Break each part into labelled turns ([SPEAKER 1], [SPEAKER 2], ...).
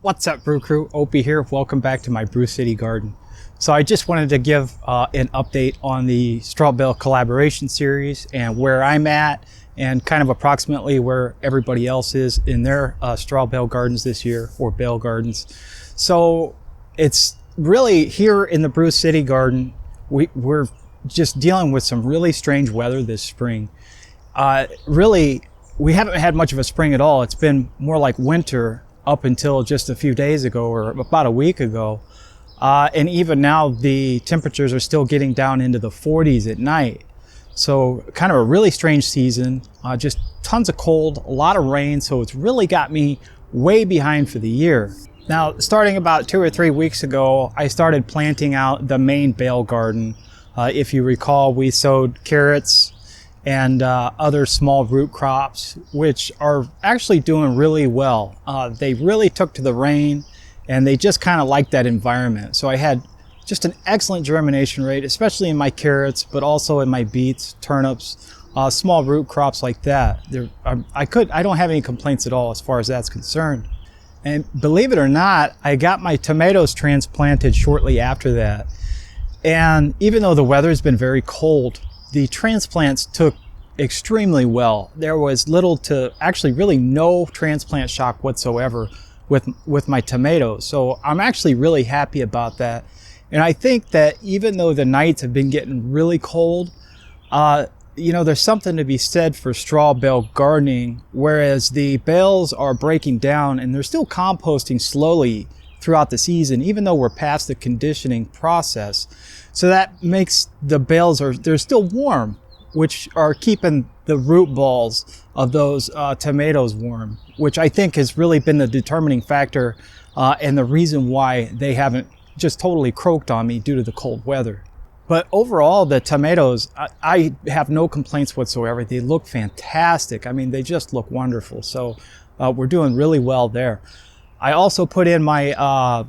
[SPEAKER 1] What's up, Brew Crew? Opie here. Welcome back to my Brew City Garden. So I just wanted to give an update on the Straw Bale collaboration series and where I'm at and kind of approximately where everybody else is in their straw bale gardens this year, or bale gardens. So it's really here in the Brew City Garden, we're just dealing with some really strange weather this spring. Really, we haven't had much of a spring at all. It's been more like winter up until just a few days ago or about a week ago. And even now the temperatures are still getting down into the 40s at night. So kind of a really strange season, just tons of cold, a lot of rain. So it's really got me way behind for the year. Now, starting about 2 or 3 weeks ago, I started planting out the main bale garden. If you recall, we sowed carrots and other small root crops, which are actually doing really well. They really took to the rain and they just kind of liked that environment. So I had just an excellent germination rate, especially in my carrots, but also in my beets, turnips, small root crops like that. I don't have any complaints at all as far as that's concerned. And believe it or not, I got my tomatoes transplanted shortly after that. And even though the weather's been very cold, the transplants took extremely well. There was little to actually really no transplant shock whatsoever with my tomatoes. So I'm actually really happy about that. And I think that even though the nights have been getting really cold, there's something to be said for straw bale gardening, whereas the bales are breaking down and they're still composting slowly throughout the season, even though we're past the conditioning process. So that makes the bales they're still warm, which are keeping the root balls of those tomatoes warm, which I think has really been the determining factor and the reason why they haven't just totally croaked on me due to the cold weather. But overall, the tomatoes, I have no complaints whatsoever. They look fantastic. I mean, they just look wonderful. So we're doing really well there. I also put in my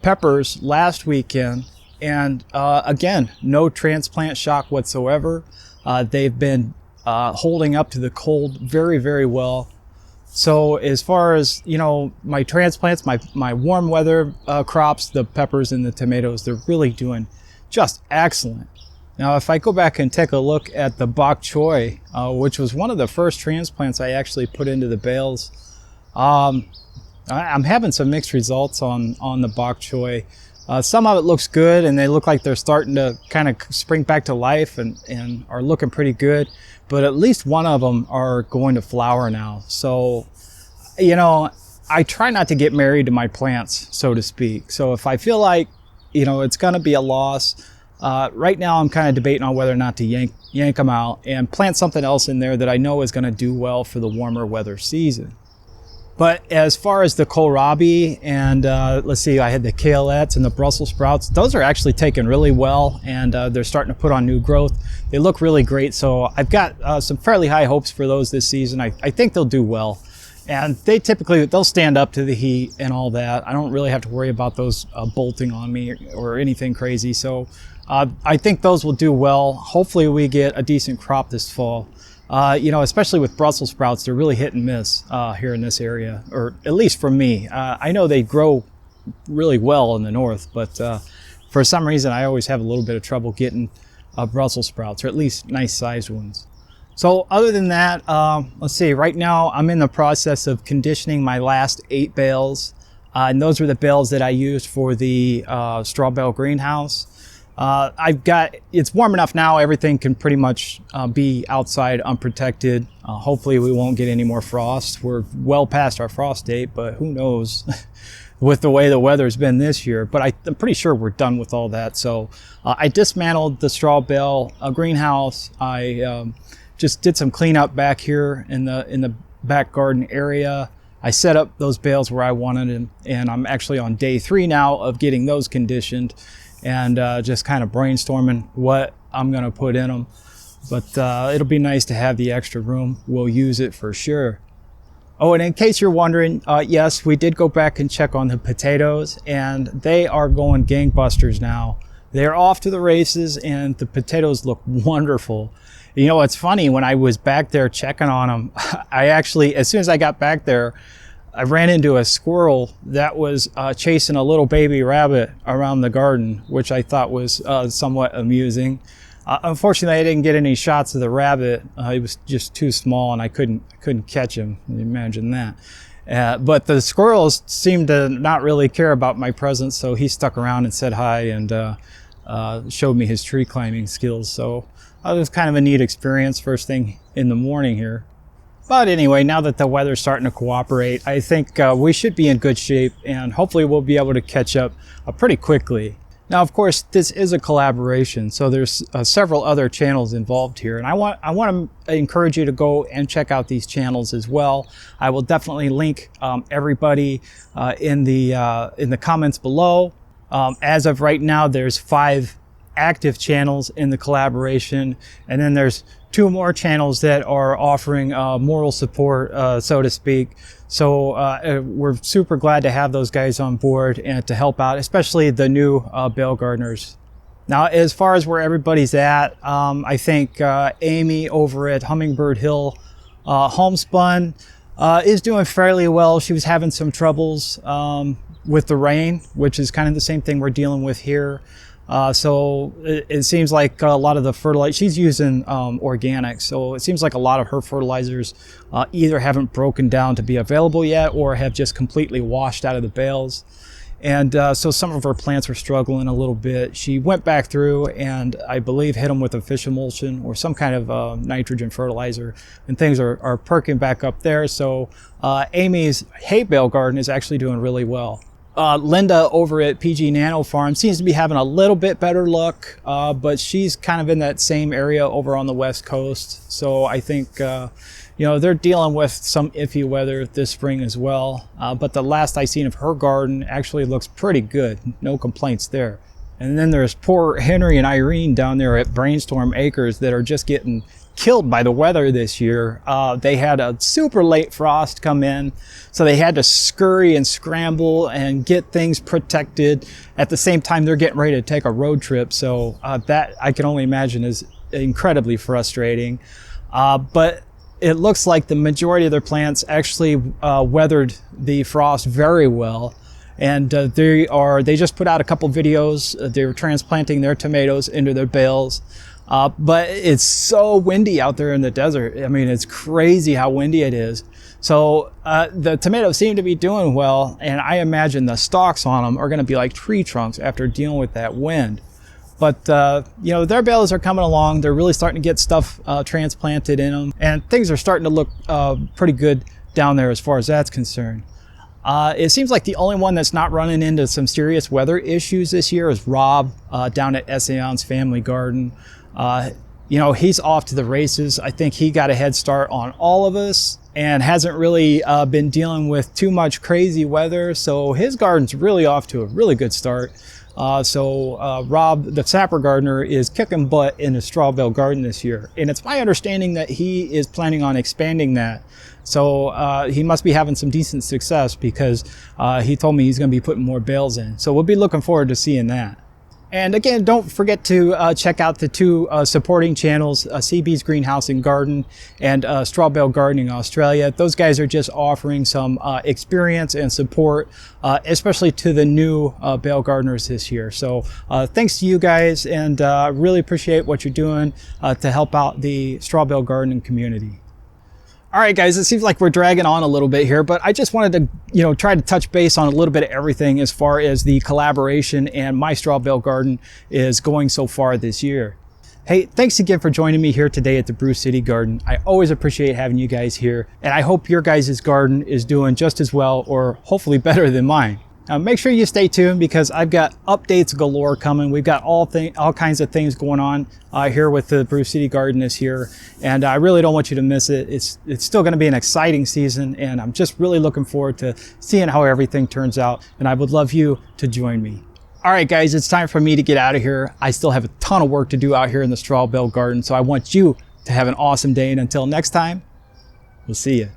[SPEAKER 1] peppers last weekend, and again, no transplant shock whatsoever. They've been holding up to the cold very, very well. So as far as, my transplants, my warm weather crops, the peppers and the tomatoes, they're really doing just excellent. Now, if I go back and take a look at the bok choy, which was one of the first transplants I actually put into the bales, I'm having some mixed results on the bok choy. Some of it looks good and they look like they're starting to kind of spring back to life and are looking pretty good, but at least one of them are going to flower now. So, I try not to get married to my plants, so to speak. So if I feel like, it's going to be a loss, right now I'm kind of debating on whether or not to yank them out and plant something else in there that I know is going to do well for the warmer weather season. But as far as the kohlrabi and let's see, I had the kaleettes and the Brussels sprouts. Those are actually taking really well, and they're starting to put on new growth. They look really great, so I've got some fairly high hopes for those this season. I think they'll do well, and they'll stand up to the heat and all that. I don't really have to worry about those bolting on me or anything crazy. So I think those will do well. Hopefully we get a decent crop this fall. Especially with Brussels sprouts, they're really hit and miss here in this area, or at least for me. I know they grow really well in the north, but for some reason I always have a little bit of trouble getting Brussels sprouts, or at least nice sized ones. So other than that, let's see, right now I'm in the process of conditioning my last 8 bales, and those were the bales that I used for the straw bale greenhouse. It's warm enough now, everything can pretty much be outside unprotected. Hopefully we won't get any more frost. We're well past our frost date, but who knows with the way the weather's been this year. But I'm pretty sure we're done with all that. So I dismantled the straw bale greenhouse. I just did some cleanup back here in the back garden area. I set up those bales where I wanted them, and I'm actually on day 3 now of getting those conditioned. And just kind of brainstorming what I'm going to put in them. But it'll be nice to have the extra room. We'll use it for sure. Oh, and in case you're wondering, yes, we did go back and check on the potatoes, and they are going gangbusters now. They're off to the races, and the potatoes look wonderful. It's funny, when I was back there checking on them, I actually, as soon as I got back there, I ran into a squirrel that was chasing a little baby rabbit around the garden, which I thought was somewhat amusing. Unfortunately, I didn't get any shots of the rabbit. He was just too small, and I couldn't catch him. Imagine that. But the squirrels seemed to not really care about my presence, so he stuck around and said hi and showed me his tree climbing skills. So it was kind of a neat experience first thing in the morning here. But anyway, now that the weather's starting to cooperate, I think we should be in good shape, and hopefully we'll be able to catch up pretty quickly. Now, of course, this is a collaboration, so there's several other channels involved here, and I want to encourage you to go and check out these channels as well. I will definitely link everybody in the comments below. As of right now, there's 5 active channels in the collaboration, and then there's 2 more channels that are offering moral support, so to speak. So we're super glad to have those guys on board and to help out, especially the new Bale gardeners. Now, as far as where everybody's at, I think Amy over at Hummingbird Hill Homespun is doing fairly well. She was having some troubles with the rain, which is kind of the same thing we're dealing with here. So it seems like a lot of the fertilizer, she's using organic, so it seems like a lot of her fertilizers either haven't broken down to be available yet or have just completely washed out of the bales. And so some of her plants are struggling a little bit. She went back through and I believe hit them with a fish emulsion or some kind of nitrogen fertilizer, and things are perking back up there. So Amy's hay bale garden is actually doing really well. Linda over at PG Nano Farm seems to be having a little bit better luck, but she's kind of in that same area over on the West Coast. So I think, you know, they're dealing with some iffy weather this spring as well. But the last I seen of her garden actually looks pretty good. No complaints there. And then there's poor Henry and Irene down there at Brainstorm Acres that are just getting killed by the weather this year. They had a super late frost come in, so they had to scurry and scramble and get things protected. At the same time, they're getting ready to take a road trip, so that I can only imagine is incredibly frustrating. But it looks like the majority of their plants actually weathered the frost very well. And they just put out a couple videos. They're transplanting their tomatoes into their bales. But it's so windy out there in the desert. I mean, it's crazy how windy it is. So the tomatoes seem to be doing well, and I imagine the stalks on them are going to be like tree trunks after dealing with that wind. But you know, their bales are coming along. They're really starting to get stuff transplanted in them, and things are starting to look pretty good down there as far as that's concerned. It seems like the only one that's not running into some serious weather issues this year is Rob down at Essayons Family Garden. You know, he's off to the races. I think he got a head start on all of us and hasn't really been dealing with too much crazy weather. So his garden's really off to a really good start. Rob, the sapper gardener, is kicking butt in the straw bale garden this year. And it's my understanding that he is planning on expanding that. So he must be having some decent success because he told me he's going to be putting more bales in. So we'll be looking forward to seeing that. And again, don't forget to check out the 2 supporting channels, CB's Greenhouse and Garden and Straw Bale Gardening Australia. Those guys are just offering some experience and support, especially to the new bale gardeners this year. So thanks to you guys, and really appreciate what you're doing to help out the straw bale gardening community. All right, guys, it seems like we're dragging on a little bit here, but I just wanted to, you know, try to touch base on a little bit of everything as far as the collaboration and my straw bale garden is going so far this year. Hey, thanks again for joining me here today at the Brew City Garden. I always appreciate having you guys here, and I hope your guys' garden is doing just as well or hopefully better than mine. Make sure you stay tuned because I've got updates galore coming. We've got all kinds of things going on here with the Brew City Garden this year, and I really don't want you to miss it. It's still going to be an exciting season, and I'm just really looking forward to seeing how everything turns out, and I would love you to join me. All right, guys, it's time for me to get out of here. I still have a ton of work to do out here in the straw bale garden, so I want you to have an awesome day, and until next time, we'll see you.